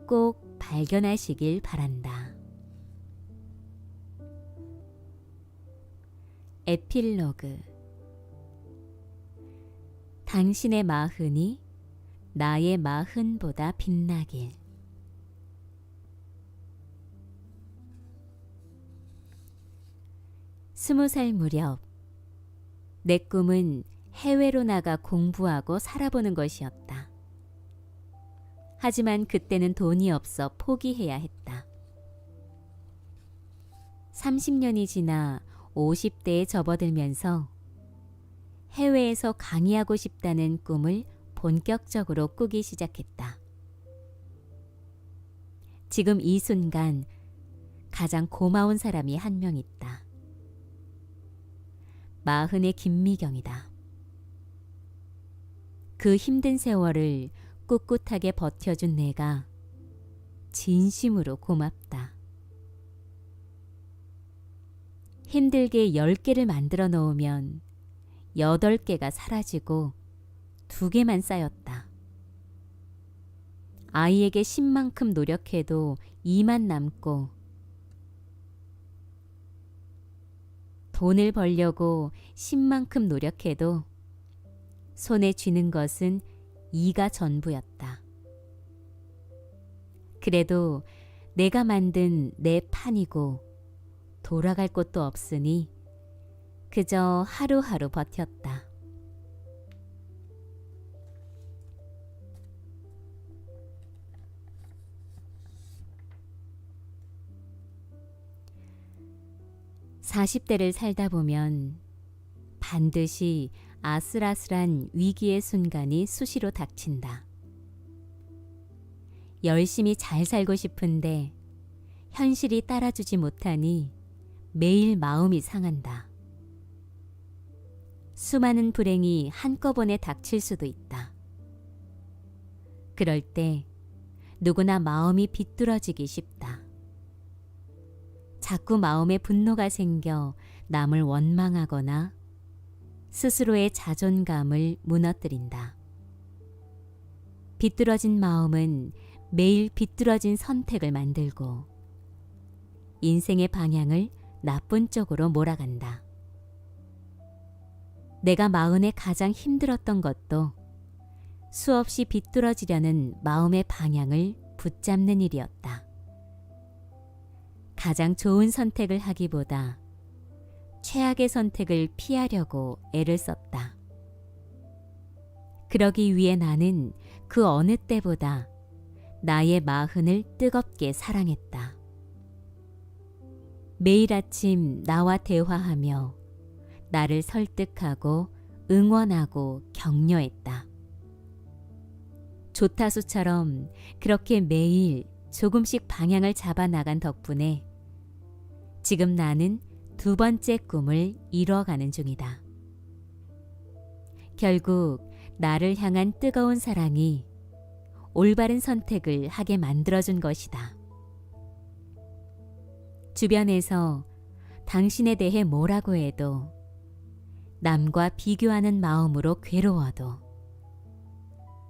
꼭 발견하시길 바란다. 에필로그. 당신의 마흔이 나의 마흔보다 빛나길. 스무 살 무렵 내 꿈은 해외로 나가 공부하고 살아보는 것이었다. 하지만 그때는 돈이 없어 포기해야 했다. 30년이 지나 50대에 접어들면서 해외에서 강의하고 싶다는 꿈을 본격적으로 꾸기 시작했다. 지금 이 순간 가장 고마운 사람이 한 명 있다. 마흔의 김미경이다. 그 힘든 세월을 꿋꿋하게 버텨준 내가 진심으로 고맙다. 힘들게 10개를 만들어 놓으면 8개가 사라지고 2개만 쌓였다. 아이에게 10만큼 노력해도 2만 남고, 돈을 벌려고 10만큼 노력해도 손에 쥐는 것은 2가 전부였다. 그래도 내가 만든 내 판이고 돌아갈 곳도 없으니 그저 하루하루 버텼다. (40대를) 살다 보면 반드시 아슬아슬한 위기의 순간이 수시로 닥친다. 열심히 잘 살고 싶은데 현실이 따라주지 못하니 매일 마음이 상한다. 수많은 불행이 한꺼번에 닥칠 수도 있다. 그럴 때 누구나 마음이 비뚤어지기 쉽다. 자꾸 마음에 분노가 생겨 남을 원망하거나 스스로의 자존감을 무너뜨린다. 비뚤어진 마음은 매일 비뚤어진 선택을 만들고 인생의 방향을 나쁜 쪽으로 몰아간다. 내가 마흔에 가장 힘들었던 것도 수없이 비뚤어지려는 마음의 방향을 붙잡는 일이었다. 가장 좋은 선택을 하기보다 최악의 선택을 피하려고 애를 썼다. 그러기 위해 나는 그 어느 때보다 나의 마흔을 뜨겁게 사랑했다. 매일 아침 나와 대화하며 나를 설득하고 응원하고 격려했다. 조타수처럼 그렇게 매일 조금씩 방향을 잡아 나간 덕분에 지금 나는 2번째 꿈을 이뤄가는 중이다. 결국 나를 향한 뜨거운 사랑이 올바른 선택을 하게 만들어준 것이다. 주변에서 당신에 대해 뭐라고 해도, 남과 비교하는 마음으로 괴로워도,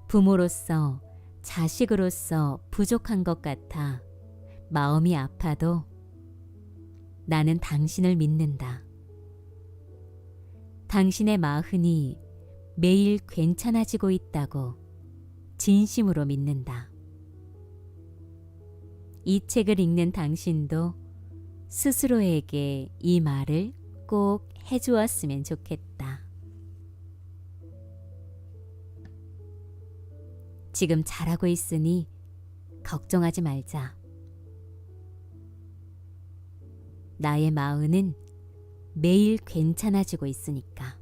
부모로서, 자식으로서 부족한 것 같아 마음이 아파도 나는 당신을 믿는다. 당신의 마흔이 매일 괜찮아지고 있다고 진심으로 믿는다. 이 책을 읽는 당신도 스스로에게 이 말을 꼭 해주었으면 좋겠다. 지금 잘하고 있으니 걱정하지 말자. 나의 마흔은 매일 괜찮아지고 있으니까.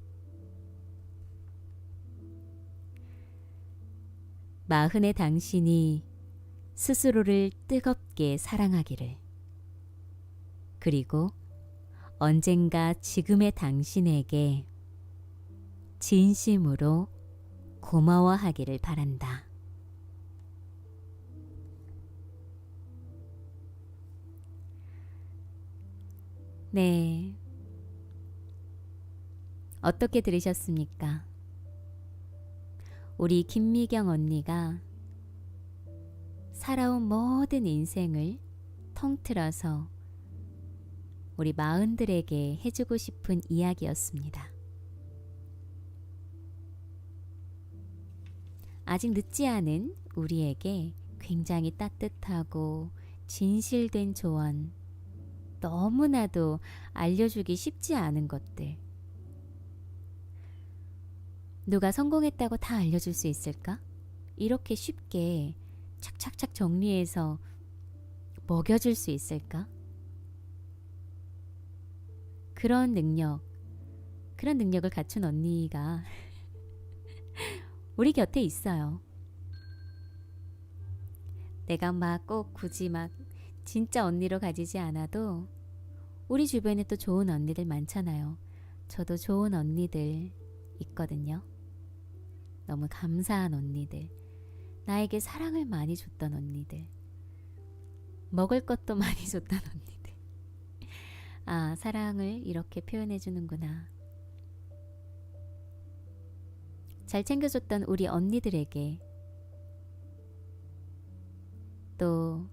마흔의 당신이 스스로를 뜨겁게 사랑하기를, 그리고 언젠가 지금의 당신에게 진심으로 고마워하기를 바란다. 네. 어떻게 들으셨습니까? 우리 김미경 언니가 살아온 모든 인생을 통틀어서 우리 마흔들에게 해주고 싶은 이야기였습니다. 아직 늦지 않은 우리에게 굉장히 따뜻하고 진실된 조언, 너무나도 알려주기 쉽지 않은 것들. 누가 성공했다고 다 알려줄 수 있을까? 이렇게 쉽게 착착착 정리해서 먹여줄 수 있을까? 그런 능력을 갖춘 언니가 우리 곁에 있어요. 내가 막 꼭 굳이 막 진짜 언니로 가지지 않아도 우리 주변에 또 좋은 언니들 많잖아요. 저도 좋은 언니들 있거든요. 너무 감사한 언니들, 나에게 사랑을 많이 줬던 언니들, 먹을 것도 많이 줬던 언니들. 아, 사랑을 이렇게 표현해 주는구나. 잘 챙겨줬던 우리 언니들에게, 또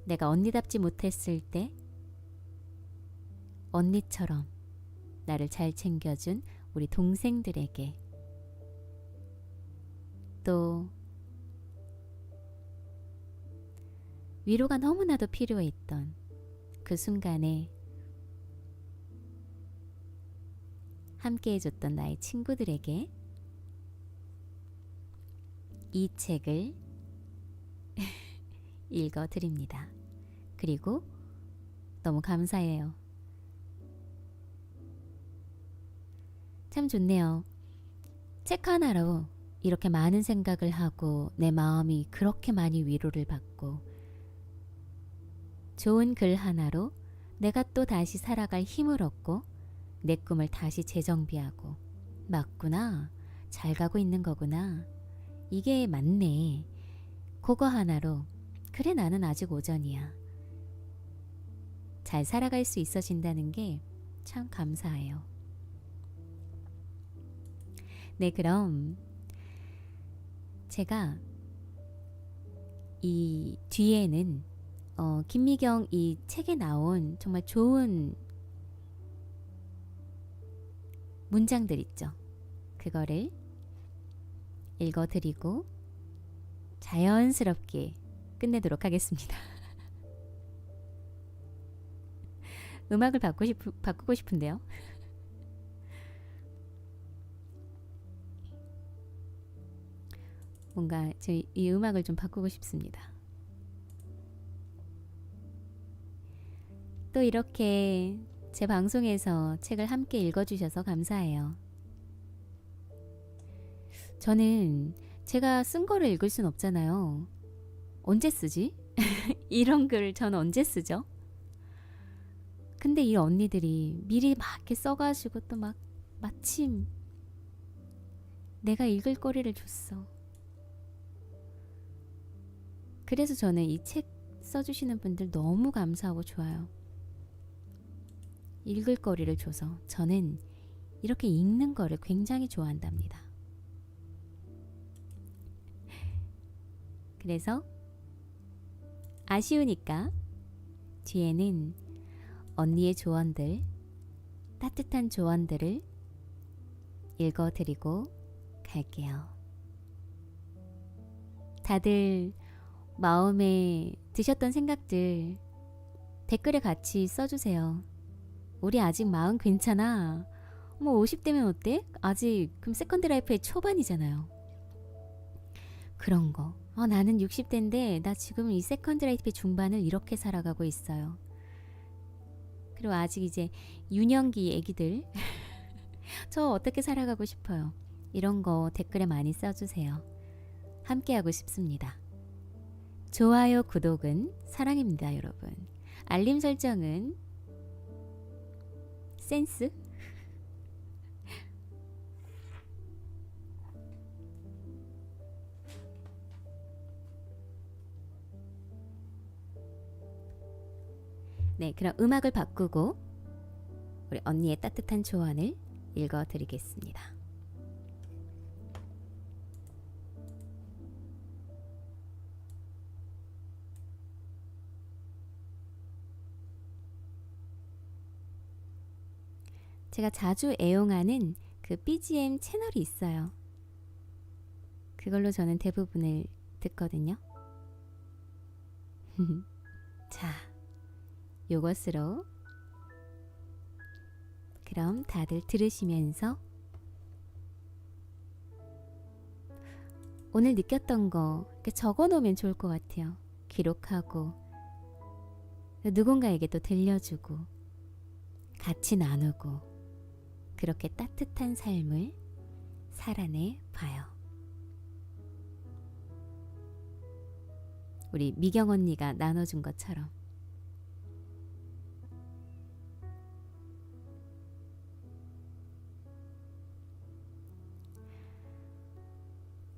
내가 언니답지 못했을 때 언니처럼 나를 잘 챙겨준 우리 동생들에게, 또 위로가 너무나도 필요했던 그 순간에 함께 해줬던 나의 친구들에게 이 책을 읽어드립니다. 그리고 너무 감사해요. 참 좋네요. 책 하나로 이렇게 많은 생각을 하고 내 마음이 그렇게 많이 위로를 받고, 좋은 글 하나로 내가 또 다시 살아갈 힘을 얻고 내 꿈을 다시 재정비하고, 맞구나, 잘 가고 있는 거구나, 이게 맞네, 그거 하나로 그래 나는 아직 오전이야, 잘 살아갈 수 있어진다는 게 참 감사해요. 네, 그럼 제가 이 뒤에는 김미경 이 책에 나온 정말 좋은 문장들 있죠. 그거를 읽어드리고 자연스럽게 끝내도록 하겠습니다. 음악을 바꾸고 싶은데요. 뭔가 이 음악을 좀 바꾸고 싶습니다. 또 이렇게 제 방송에서 책을 함께 읽어주셔서 감사해요. 저는 제가 쓴 거를 읽을 순 없잖아요. 언제 쓰지? 이런 글을 전 언제 쓰죠? 근데 이 언니들이 미리 막 이렇게 써가지고 또 막 마침 내가 읽을 거리를 줬어. 그래서 저는 이 책 써주시는 분들 너무 감사하고 좋아요. 읽을 거리를 줘서 저는 이렇게 읽는 거를 굉장히 좋아한답니다. 그래서 아쉬우니까 뒤에는 언니의 조언들, 따뜻한 조언들을 읽어드리고 갈게요. 다들 마음에 드셨던 생각들 댓글에 같이 써주세요. 우리 아직 마음 괜찮아. 뭐 50대면 어때? 아직 그럼 세컨드 라이프의 초반이잖아요. 그런 거. 나는 60대인데 나 지금 이 세컨드 라이프의 중반을 이렇게 살아가고 있어요. 그리고 아직 이제 유년기 애기들 저 어떻게 살아가고 싶어요. 이런 거 댓글에 많이 써주세요. 함께하고 싶습니다. 좋아요, 구독은 사랑입니다, 여러분. 알림 설정은 센스? 네, 그럼 음악을 바꾸고 우리 언니의 따뜻한 조언을 읽어드리겠습니다. 제가 자주 애용하는 그 BGM 채널이 있어요. 그걸로 저는 대부분을 듣거든요. 자, 요것으로 그럼 다들 들으시면서 오늘 느꼈던 거 적어 놓으면 좋을 것 같아요. 기록하고 누군가에게 또 들려주고 같이 나누고 그렇게 따뜻한 삶을 살아내 봐요. 우리 미경 언니가 나눠준 것처럼.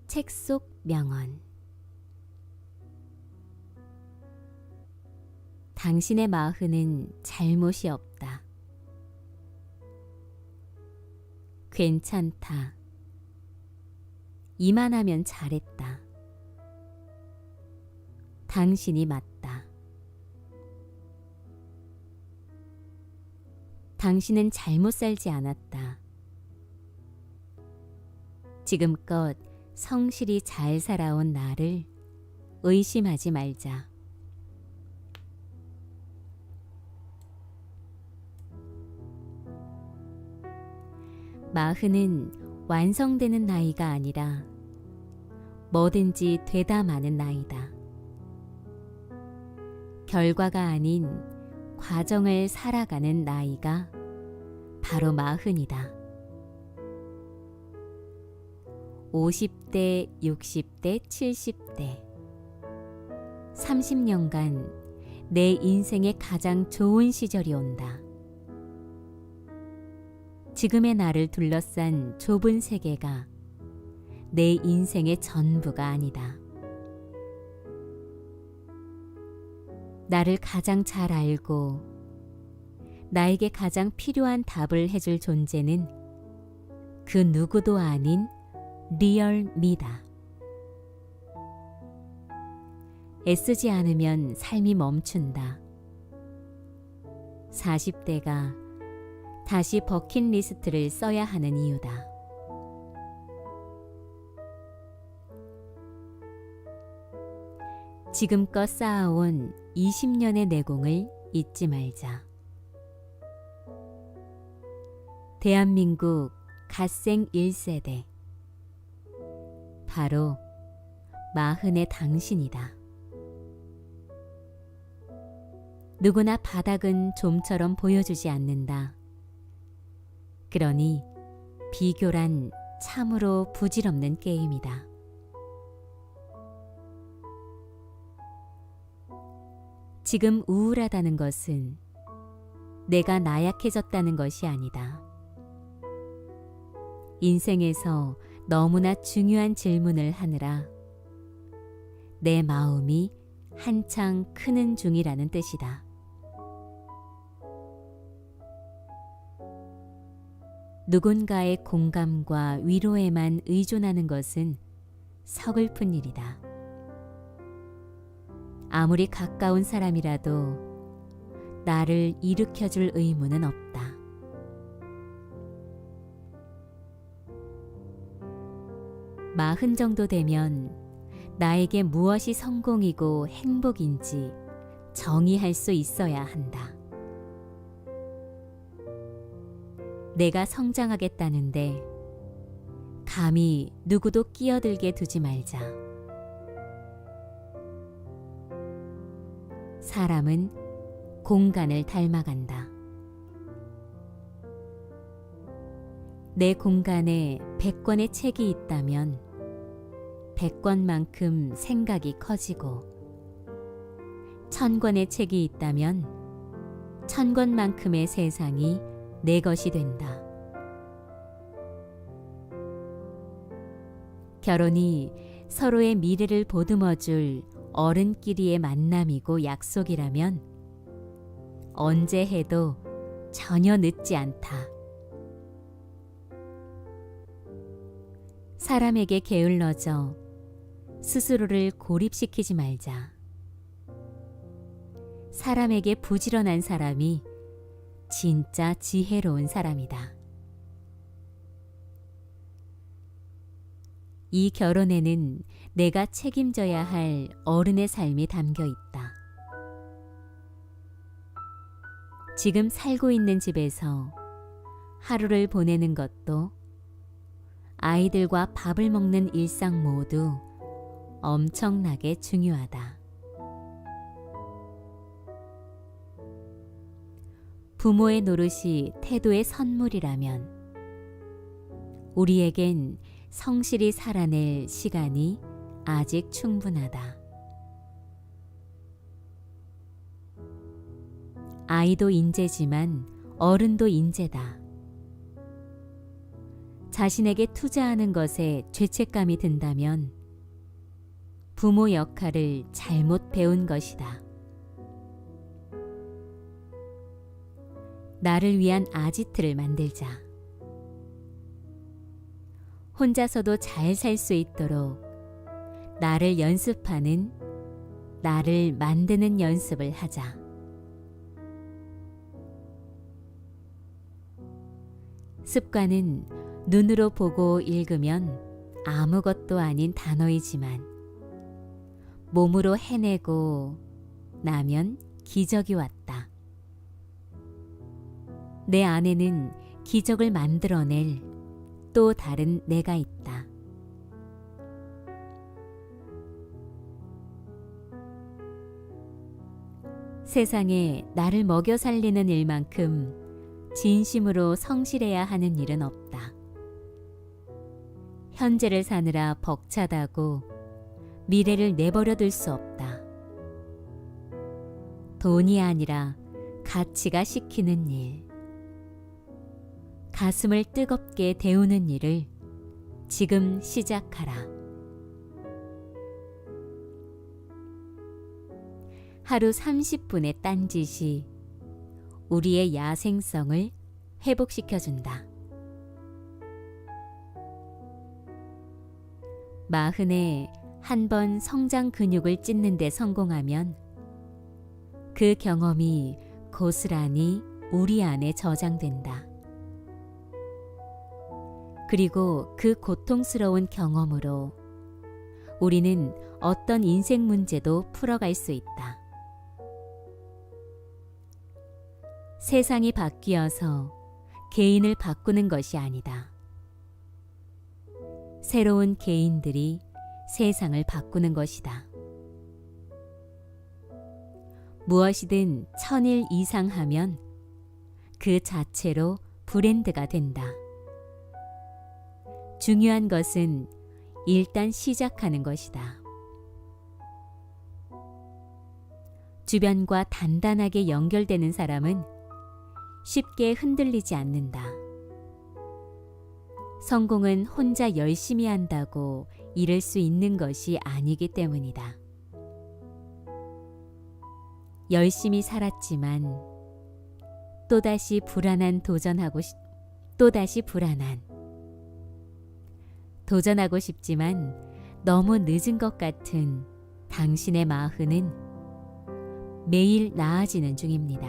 책 속 명언. 당신의 마흔은 잘못이 없다. 괜찮다. 이만하면 잘했다. 당신이 맞다. 당신은 잘못 살지 않았다. 지금껏 성실히 잘 살아온 나를 의심하지 말자. 마흔은 완성되는 나이가 아니라 뭐든지 되다 마는 나이다. 결과가 아닌 과정을 살아가는 나이가 바로 마흔이다. 50대, 60대, 70대 30년간 내 인생의 가장 좋은 시절이 온다. 지금의 나를 둘러싼 좁은 세계가 내 인생의 전부가 아니다. 나를 가장 잘 알고 나에게 가장 필요한 답을 해줄 존재는 그 누구도 아닌 리얼 미다. 애쓰지 않으면 삶이 멈춘다. 40대가 다시 버킷리스트를 써야 하는 이유다. 지금껏 쌓아온 20년의 내공을 잊지 말자. 대한민국 갓생 1세대 바로 마흔의 당신이다. 누구나 바닥은 좀처럼 보여주지 않는다. 그러니 비교란 참으로 부질없는 게임이다. 지금 우울하다는 것은 내가 나약해졌다는 것이 아니다. 인생에서 너무나 중요한 질문을 하느라 내 마음이 한창 크는 중이라는 뜻이다. 누군가의 공감과 위로에만 의존하는 것은 서글픈 일이다. 아무리 가까운 사람이라도 나를 일으켜줄 의무는 없다. 마흔 정도 되면 나에게 무엇이 성공이고 행복인지 정의할 수 있어야 한다. 내가 성장하겠다는데 감히 누구도 끼어들게 두지 말자. 사람은 공간을 닮아간다. 내 공간에 100권의 책이 있다면 100권만큼 생각이 커지고 1000권의 책이 있다면 1000권만큼의 세상이 내 것이 된다. 결혼이 서로의 미래를 보듬어줄 어른끼리의 만남이고 약속이라면 언제 해도 전혀 늦지 않다. 사람에게 게을러져 스스로를 고립시키지 말자. 사람에게 부지런한 사람이 진짜 지혜로운 사람이다. 이 결혼에는 내가 책임져야 할 어른의 삶이 담겨 있다. 지금 살고 있는 집에서 하루를 보내는 것도 아이들과 밥을 먹는 일상 모두 엄청나게 중요하다. 부모의 노릇이 태도의 선물이라면 우리에겐 성실히 살아낼 시간이 아직 충분하다. 아이도 인재지만 어른도 인재다. 자신에게 투자하는 것에 죄책감이 든다면 부모 역할을 잘못 배운 것이다. 나를 위한 아지트를 만들자. 혼자서도 잘 살 수 있도록 나를 연습하는, 나를 만드는 연습을 하자. 습관은 눈으로 보고 읽으면 아무것도 아닌 단어이지만 몸으로 해내고 나면 기적이 왔다. 내 안에는 기적을 만들어낼 또 다른 내가 있다. 세상에 나를 먹여 살리는 일만큼 진심으로 성실해야 하는 일은 없다. 현재를 사느라 벅차다고 미래를 내버려 둘 수 없다. 돈이 아니라 가치가 시키는 일, 가슴을 뜨겁게 데우는 일을 지금 시작하라. 하루 30분의 딴짓이 우리의 야생성을 회복시켜준다. 40에 한 번 성장 근육을 찢는 데 성공하면 그 경험이 고스란히 우리 안에 저장된다. 그리고 그 고통스러운 경험으로 우리는 어떤 인생 문제도 풀어갈 수 있다. 세상이 바뀌어서 개인을 바꾸는 것이 아니다. 새로운 개인들이 세상을 바꾸는 것이다. 무엇이든 1000일 이상 하면 그 자체로 브랜드가 된다. 중요한 것은 일단 시작하는 것이다. 주변과 단단하게 연결되는 사람은 쉽게 흔들리지 않는다. 성공은 혼자 열심히 한다고 이룰 수 있는 것이 아니기 때문이다. 열심히 살았지만 또다시 또다시 불안한. 도전하고 싶지만 너무 늦은 것 같은 당신의 마흔은 매일 나아지는 중입니다.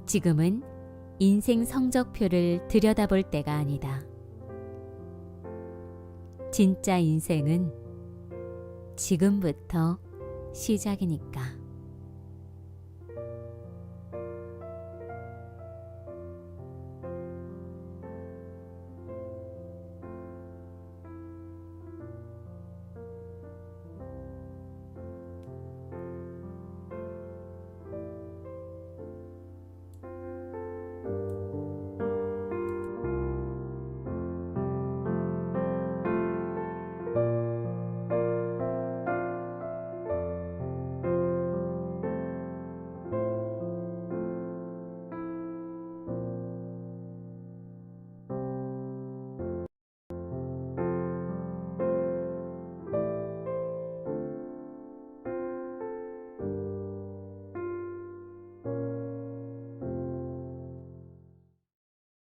지금은 인생 성적표를 들여다볼 때가 아니다. 진짜 인생은 지금부터 시작이니까.